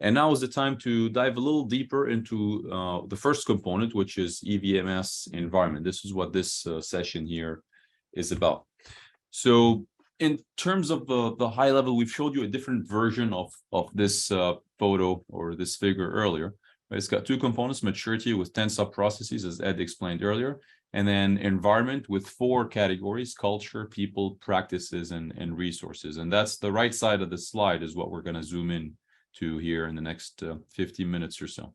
And now is the time to dive a little deeper into the first component, which is EVMS environment. This is what this session here is about. So in terms of the high level, we've showed you a different version of this photo or this figure earlier. It's got two components: maturity with 10 sub-processes, as Ed explained earlier, and then environment with 4 categories: culture, people, practices, and resources. And that's the right side of the slide is what we're going to zoom in to here in the next 15 minutes or so.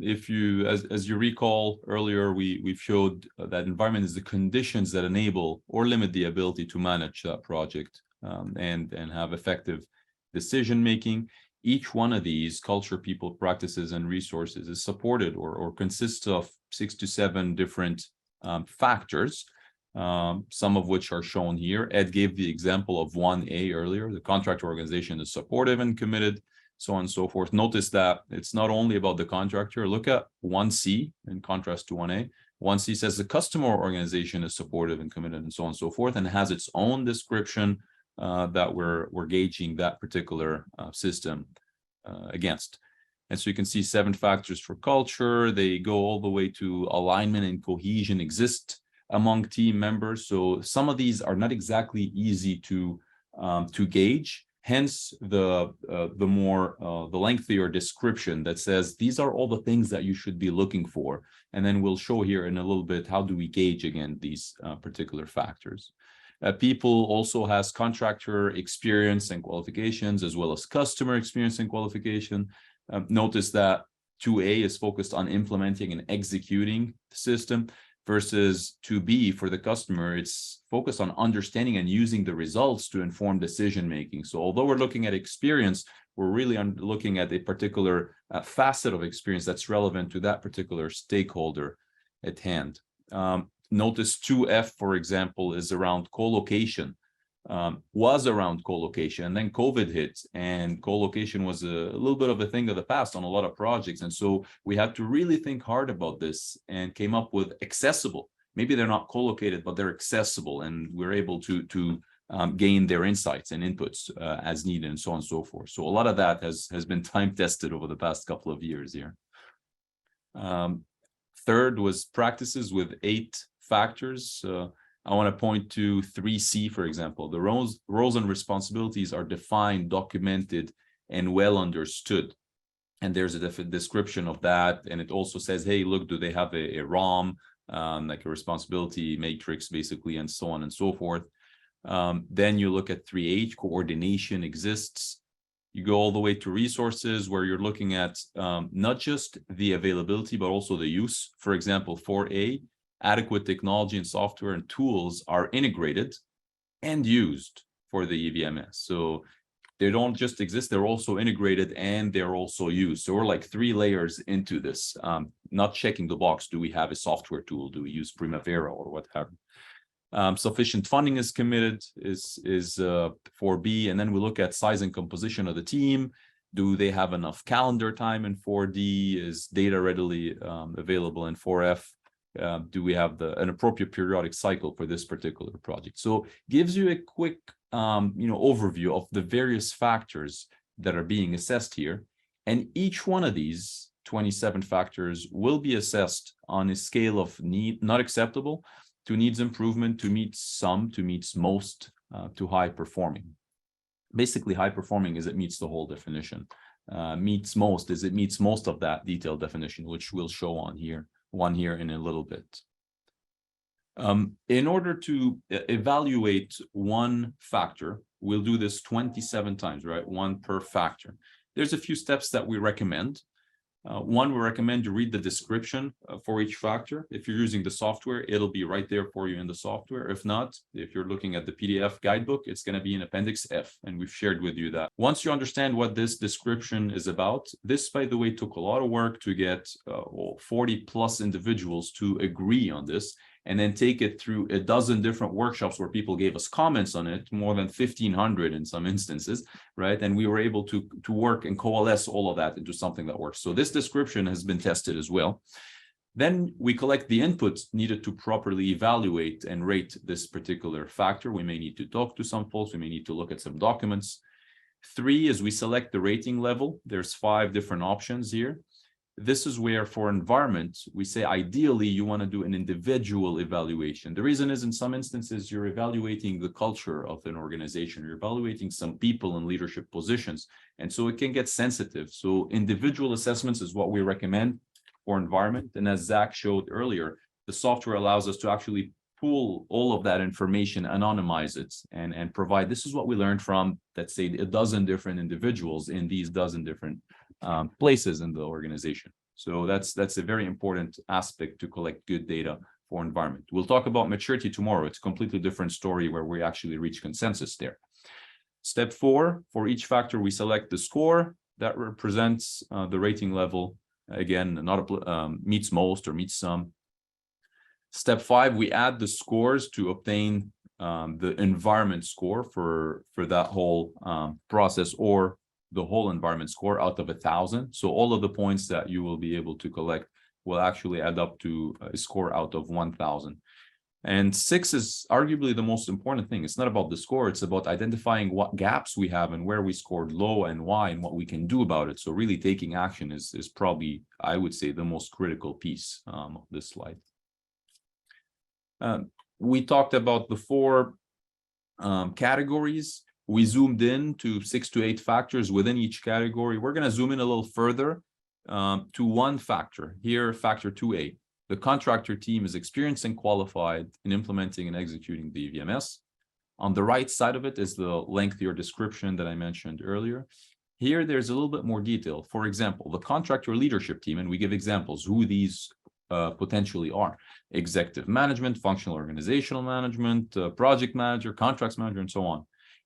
If you, as you recall earlier, we've showed that environment is the conditions that enable or limit the ability to manage that project and have effective decision making. Each one of these, culture, people, practices, and resources, is supported or consists of 6 to 7 different factors, some of which are shown here. Ed gave the example of 1A earlier. The contractor organization is supportive and committed, so on and so forth. Notice that it's not only about the contractor. Look at 1C in contrast to 1A. 1C says the customer organization is supportive and committed, and so on and so forth, and has its own description that we're gauging that particular system against. And so you can see 7 factors for culture. They go all the way to alignment and cohesion exist among team members. So some of these are not exactly easy to gauge. Hence the lengthier description that says these are all the things that you should be looking for. And then we'll show here in a little bit how do we gauge again these particular factors. People also has contractor experience and qualifications, as well as customer experience and qualification. Notice that 2A is focused on implementing and executing the system, versus 2B for the customer, it's focused on understanding and using the results to inform decision making. So although we're looking at experience, we're really looking at a particular facet of experience that's relevant to that particular stakeholder at hand. Notice 2F, for example, is around co-location, was around co-location, and then COVID hit, and co-location was a little bit of a thing of the past on a lot of projects. And so we had to really think hard about this and came up with accessible. Maybe they're not co-located, but they're accessible, and we're able to gain their insights and inputs as needed, and so on and so forth. So a lot of that has been time tested over the past couple of years here. Third was practices with 8 factors. I want to point to 3C, for example. The roles and responsibilities are defined, documented, and well understood. And there's a description of that. And it also says, hey, look, do they have a ROM, like a responsibility matrix, basically, and so on and so forth. Then you look at 3H, coordination exists. You go all the way to resources, where you're looking at not just the availability, but also the use. For example, 4A, adequate technology and software and tools are integrated and used for the EVMS. So they don't just exist, they're also integrated and they're also used. So we're like 3 layers into this, not checking the box. Do we have a software tool? Do we use Primavera or whatever? Sufficient funding is committed is 4B. And then we look at size and composition of the team. Do they have enough calendar time in 4D? Is data readily available in 4F? Do we have an appropriate periodic cycle for this particular project? So gives you a quick overview of the various factors that are being assessed here. And each one of these 27 factors will be assessed on a scale of need, not acceptable, to needs improvement, to meets some, to meets most, to high performing. Basically, high performing is it meets the whole definition. Meets most is it meets most of that detailed definition, which we'll show on here. One here in a little bit. In order to evaluate one factor, we'll do this 27 times, right? 1 per factor. There's a few steps that we recommend. One, we recommend you read the description for each factor. If you're using the software, it'll be right there for you in the software. If not, if you're looking at the PDF guidebook, it's going to be in Appendix F, and we've shared with you that. Once you understand what this description is about, this, by the way, took a lot of work to get 40 plus individuals to agree on this, and then take it through a dozen different workshops where people gave us comments on it, more than 1,500 in some instances, right? And we were able to work and coalesce all of that into something that works. So this description has been tested as well. Then we collect the inputs needed to properly evaluate and rate this particular factor. We may need to talk to some folks. We may need to look at some documents. 3 is we select the rating level. There's 5 different options here. This is where for environment, we say ideally you want to do an individual evaluation. The reason is in some instances, you're evaluating the culture of an organization. You're evaluating some people in leadership positions. And so it can get sensitive. So individual assessments is what we recommend for environment. And as Zach showed earlier, the software allows us to actually pull all of that information, anonymize it, and provide. This is what we learned from, let's say, a dozen different individuals in these dozen different places in the organization. So that's a very important aspect to collect good data for environment. We'll talk about maturity tomorrow. It's a completely different story where we actually reach consensus there. Step 4, for each factor, we select the score that represents the rating level. Again, not meets most or meets some. Step 5, we add the scores to obtain the environment score for that whole process, or the whole environment score out of 1,000. So all of the points that you will be able to collect will actually add up to a score out of 1,000. And 6 is arguably the most important thing. It's not about the score. It's about identifying what gaps we have and where we scored low and why and what we can do about it. So really taking action is probably, I would say, the most critical piece of this slide. We talked about the 4 categories. We zoomed in to 6 to 8 factors within each category. We're going to zoom in a little further to one factor here, factor 2A. The contractor team is experienced and qualified in implementing and executing the EVMS. On the right side of it is the lengthier description that I mentioned earlier. Here, there's a little bit more detail. For example, the contractor leadership team, and we give examples who these potentially are: executive management, functional organizational management, project manager, contracts manager, and so on.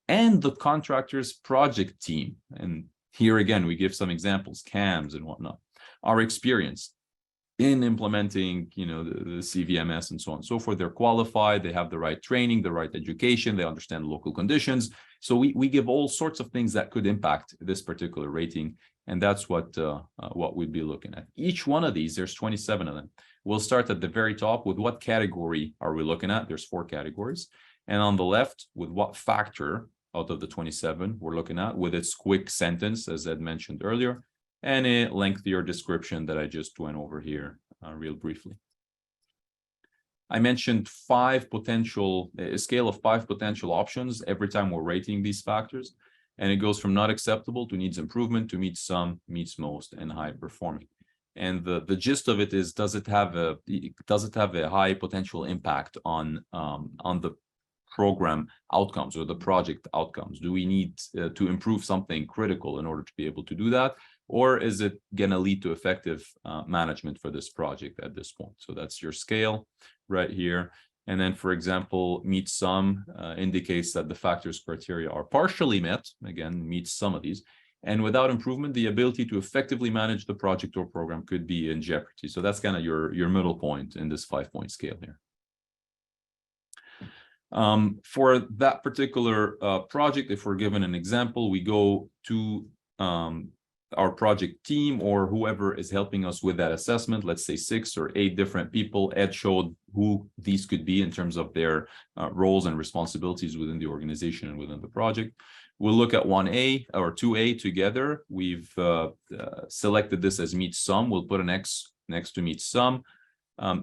And the contractor's project team. And here again, we give some examples, CAMs and whatnot, are experienced in implementing, the CVMS and so on and so forth. They're qualified, they have the right training, the right education, they understand local conditions. So we give all sorts of things that could impact this particular rating. And that's what we'd be looking at. Each one of these, there's 27 of them. We'll start at the very top with what category are we looking at? There's 4 categories. And on the left, with what factor out of the 27 we're looking at, with its quick sentence, as Ed mentioned earlier, and a lengthier description that I just went over here real briefly. I mentioned a scale of 5 potential options every time we're rating these factors. And it goes from not acceptable to needs improvement to meets some, meets most, and high performing. And the gist of it is, does it have a high potential impact on the program outcomes or the project outcomes? Do we need to improve something critical in order to be able to do that? Or is it going to lead to effective management for this project at this point? So that's your scale right here. And then, for example, meets some indicates that the factors criteria are partially met, again, meets some of these. And without improvement, the ability to effectively manage the project or program could be in jeopardy. So that's kind of your middle point in this 5-point scale here. For that particular project, if we're given an example, we go to our project team or whoever is helping us with that assessment, let's say 6 or 8 different people. Ed showed who these could be in terms of their roles and responsibilities within the organization and within the project. We'll look at 1A or 2A together. We've selected this as meets some. We'll put an X next to meets some.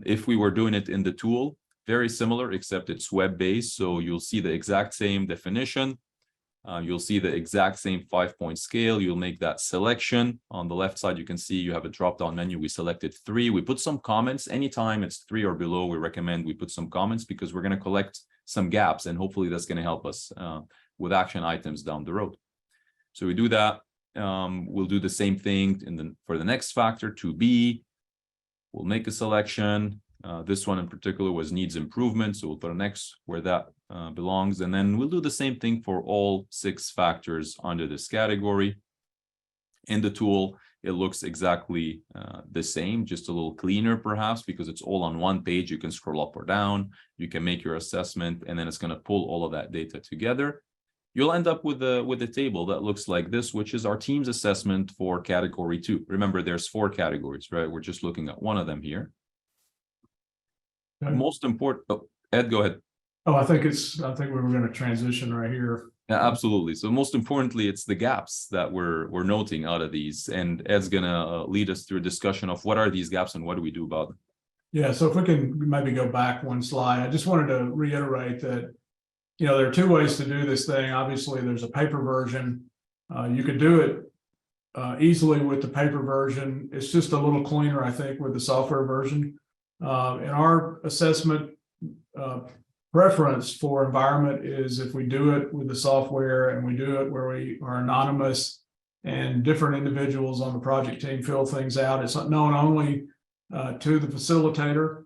If we were doing it in the tool, very similar, except it's web-based. So you'll see the exact same definition. You'll see the exact same 5-point scale. You'll make that selection. On the left side, you can see you have a drop-down menu. We selected 3. We put some comments. Anytime it's 3 or below, we recommend we put some comments because we're going to collect some gaps, and hopefully that's going to help us with action items down the road. So we do that. We'll do the same thing for the next factor, 2B. We'll make a selection. This one in particular was needs improvement, so we'll put an X where that belongs. And then we'll do the same thing for all 6 factors under this category. In the tool, it looks exactly the same, just a little cleaner perhaps, because it's all on one page. You can scroll up or down, you can make your assessment, and then it's going to pull all of that data together. You'll end up with a table that looks like this, which is our team's assessment for category 2. Remember, there's 4 categories, right? We're just looking at one of them here. Okay. Most important, Ed, go ahead. Oh, I think we were going to transition right here Yeah, absolutely. So most importantly, it's the gaps that we're noting out of these, and Ed's gonna lead us through a discussion of what are these gaps and what do we do about them. Yeah, so if we can maybe go back one slide, I just wanted to reiterate that, there are two ways to do this thing. Obviously, there's a paper version. You could do it easily with the paper version. It's just a little cleaner, I think, with the software version. In our assessment preference for environment is if we do it with the software and we do it where we are anonymous and different individuals on the project team fill things out. It's known only to the facilitator.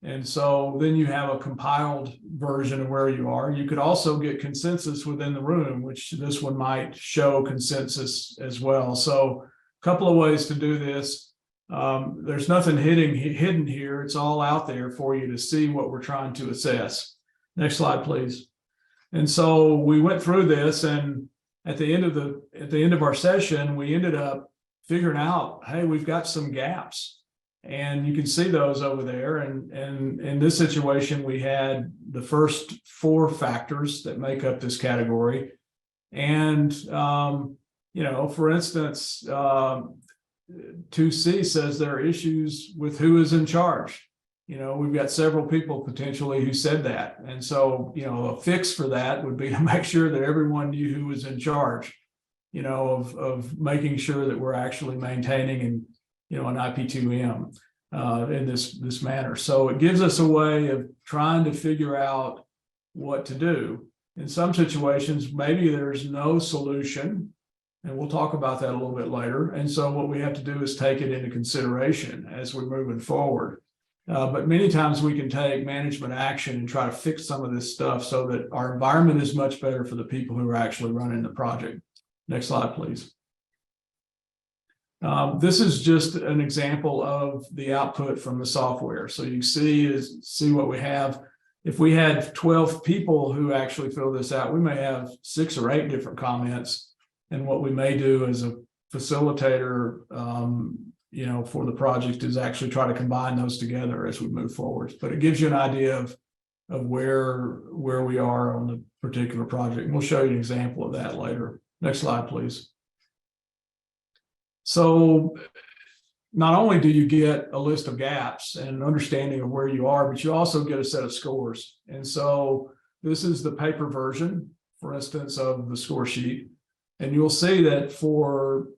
And so then you have a compiled version of where you are. You could also get consensus within the room, which this one might show consensus as well. So a couple of ways to do this. There's nothing hidden here. It's all out there for you to see what we're trying to assess. Next slide, please. And so we went through this, and at the end of our session, we ended up figuring out, hey, we've got some gaps. And you can see those over there. And in this situation, we had the first 4 factors that make up this category. And, for instance, 2C says there are issues with who is in charge. We've got several people potentially who said that. And so, a fix for that would be to make sure that everyone knew who was in charge, of making sure that we're actually maintaining and an IP2M in this manner. So it gives us a way of trying to figure out what to do. In some situations, maybe there's no solution, and we'll talk about that a little bit later. And so what we have to do is take it into consideration as we're moving forward. But many times we can take management action and try to fix some of this stuff so that our environment is much better for the people who are actually running the project. Next slide, please. This is just an example of the output from the software. So you see what we have. If we had 12 people who actually fill this out, we may have 6 or 8 different comments. And what we may do as a facilitator, for the project is actually try to combine those together as we move forward. But it gives you an idea of where we are on the particular project. And we'll show you an example of that later. Next slide, please. So not only do you get a list of gaps and an understanding of where you are, but you also get a set of scores. And so this is the paper version, for instance, of the score sheet. And you'll see that for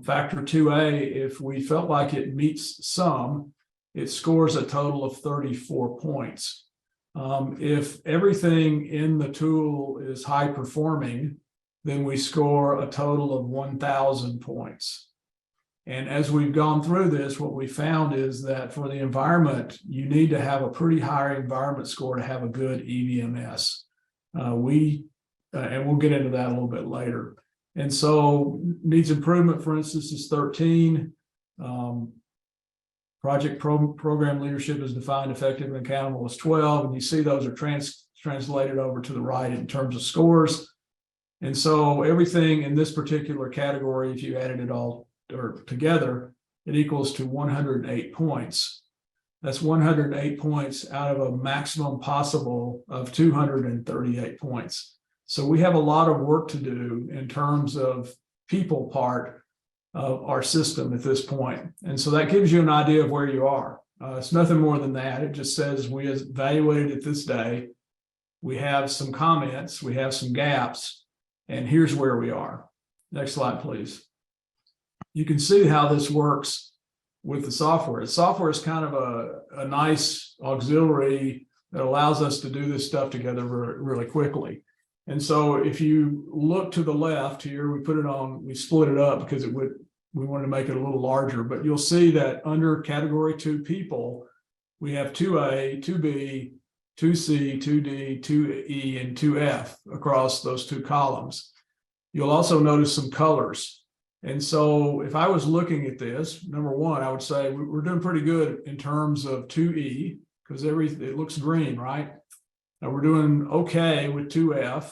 factor 2A, if we felt like it meets some, it scores a total of 34 points. If everything in the tool is high performing, then we score a total of 1,000 points. And as we've gone through this, what we found is that for the environment, you need to have a pretty high environment score to have a good EVMS. And we'll get into that a little bit later. And so needs improvement, for instance, is 13. Project program leadership is defined, effective, and accountable is 12. And you see those are translated over to the right in terms of scores. And so everything in this particular category, if you added it all together, it equals to 108 points. That's 108 points out of a maximum possible of 238 points. So we have a lot of work to do in terms of people part of our system at this point. And so that gives you an idea of where you are. It's nothing more than that. It just says we evaluated it this day. We have some comments, we have some gaps, and here's where we are. Next slide, please. You can see how this works with the software. The software is kind of a nice auxiliary that allows us to do this stuff together really quickly. And so if you look to the left here, we split it up because we wanted to make it a little larger, but you'll see that under category 2 people, we have 2A, 2B, 2C, 2D, 2E, and 2F across those 2 columns. You'll also notice some colors. And so if I was looking at this, number 1, I would say we're doing pretty good in terms of 2E because it looks green, right? Now we're doing okay with 2F,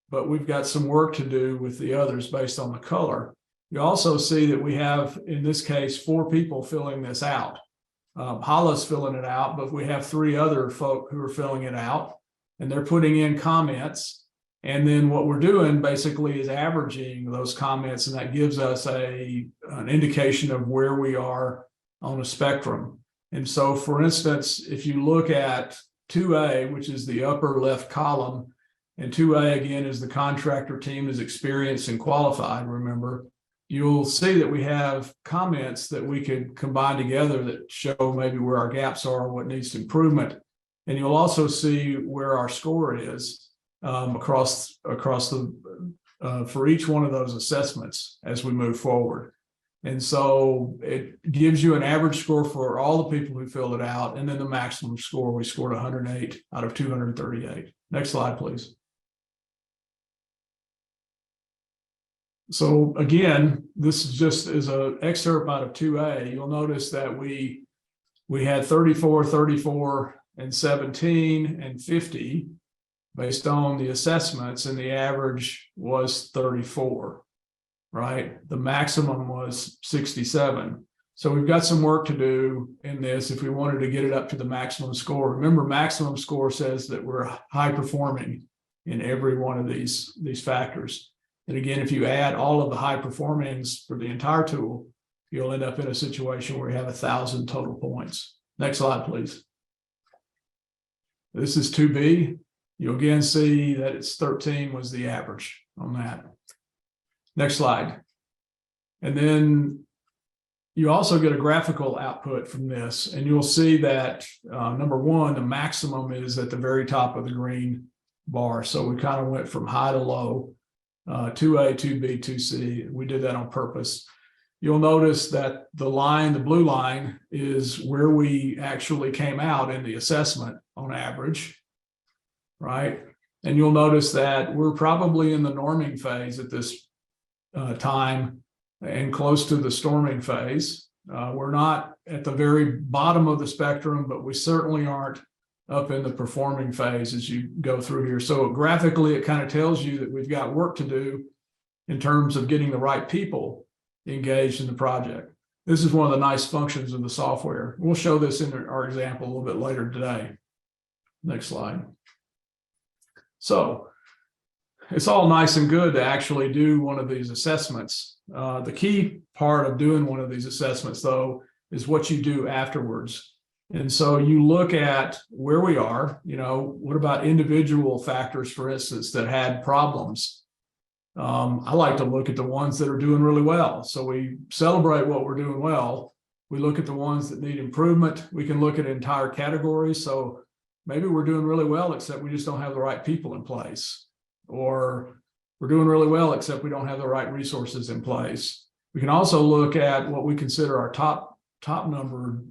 but we've got some work to do with the others based on the color. You also see that we have, in this case, 4 people filling this out. Hala's filling it out, but we have 3 other folk who are filling it out, and they're putting in comments. And then what we're doing basically is averaging those comments, and that gives us an indication of where we are on a spectrum. And so, for instance, if you look at 2A, which is the upper left column, and 2A again is the contractor team is experienced and qualified, remember, you'll see that we have comments that we could combine together that show maybe where our gaps are, what needs improvement. And you'll also see where our score is across the for each one of those assessments as we move forward. And so it gives you an average score for all the people who filled it out, and then the maximum score. We scored 108 out of 238. Next slide, please. So again, this is just as an excerpt out of 2A. You'll notice that we had 34, 34, and 17, and 50 based on the assessments, and the average was 34, right? The maximum was 67. So we've got some work to do in this if we wanted to get it up to the maximum score. Remember, maximum score says that we're high performing in every one of these factors. And again, if you add all of the high performings for the entire tool, you'll end up in a situation where you have 1,000 total points. Next slide, please. This is 2B. You'll again see that it's 13 was the average on that. Next slide. And then you also get a graphical output from this, and you'll see that number one, the maximum is at the very top of the green bar. So we kind of went from high to low, 2A, 2B, 2C. We did that on purpose. You'll notice that the line, the blue line, is where we actually came out in the assessment on average, right? And you'll notice that we're probably in the norming phase at this time and close to the storming phase. We're not at the very bottom of the spectrum, but we certainly aren't up in the performing phase as you go through here. So graphically, it kind of tells you that we've got work to do in terms of getting the right people engaged in the project. This is one of the nice functions of the software. We'll show this in our example a little bit later today. Next slide. So it's all nice and good to actually do one of these assessments. The key part of doing one of these assessments, though, is what you do afterwards. And so you look at where we are, what about individual factors, for instance, that had problems? I like to look at the ones that are doing really well. So we celebrate what we're doing well. We look at the ones that need improvement. We can look at entire categories. So maybe we're doing really well, except we just don't have the right people in place. Or we're doing really well, except we don't have the right resources in place. We can also look at what we consider our top number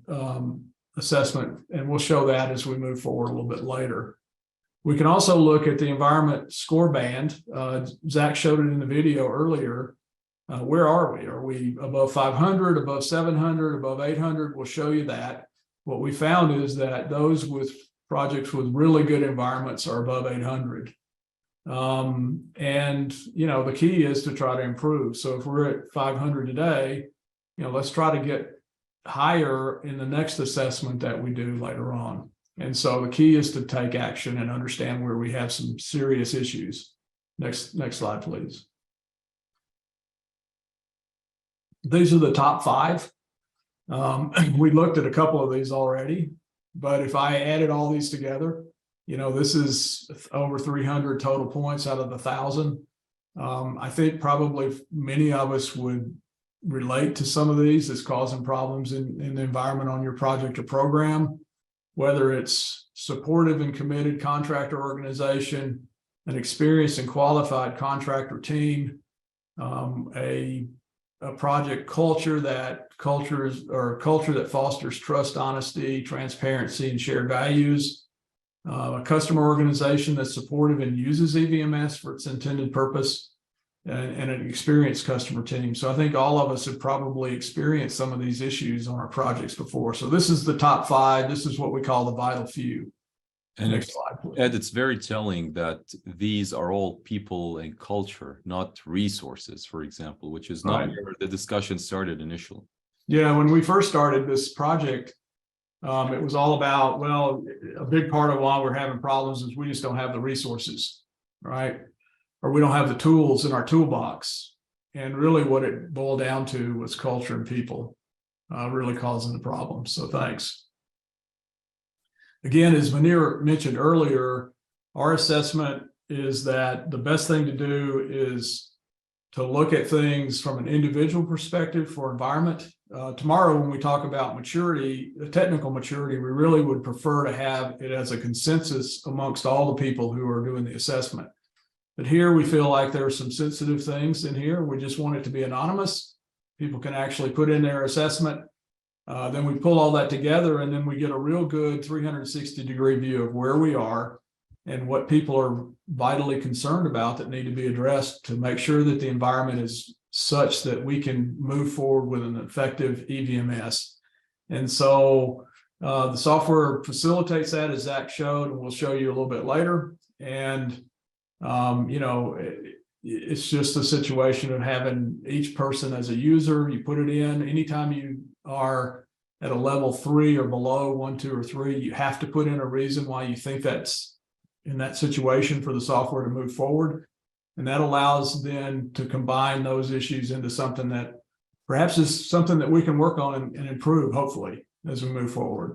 assessment, and we'll show that as we move forward a little bit later. We can also look at the environment score band. Zach showed it in the video earlier. Where are we? Are we above 500, above 700, above 800? We'll show you that. What we found is that those with projects with really good environments are above 800. And the key is to try to improve. So if we're at 500 today, let's try to get higher in the next assessment that we do later on. And so the key is to take action and understand where we have some serious issues. Next slide, please. These are the top 5. We looked at a couple of these already, but if I added all these together, this is over 300 total points out of the 1,000. I think probably many of us would relate to some of these that's causing problems in the environment on your project or program, whether it's supportive and committed contractor organization, an experienced and qualified contractor team, a project culture that fosters trust, honesty, transparency, and shared values, a customer organization that's supportive and uses EVMS for its intended purpose, and an experienced customer team. So I think all of us have probably experienced some of these issues on our projects before. So this is the top 5. This is what we call the vital few. And next slide, please. Ed, it's very telling that these are all people and culture, not resources, for example, which is not where the discussion started initially. Yeah, when we first started this project, it was all about, a big part of why we're having problems is we just don't have the resources, right? or we don't have the tools in our toolbox. And really what it boiled down to was culture and people really causing the problem. So thanks. Again, as Munir mentioned earlier, our assessment is that the best thing to do is to look at things from an individual perspective for environment. Tomorrow, when we talk about maturity, the technical maturity, we really would prefer to have it as a consensus amongst all the people who are doing the assessment. But here we feel like there are some sensitive things in here. We just want it to be anonymous. People can actually put in their assessment. Then we pull all that together, and then we get a real good 360-degree view of where we are and what people are vitally concerned about that need to be addressed to make sure that the environment is such that we can move forward with an effective EVMS. And so the software facilitates that, as Zach showed, and we'll show you a little bit later. And, you know, it's just a situation of having each person as a user. You put it in. Anytime you are at a level 3 or below, 1, 2, or 3, you have to put in a reason why you think that's in that situation for the software to move forward. And that allows then to combine those issues into something that perhaps is something that we can work on and improve, hopefully, as we move forward.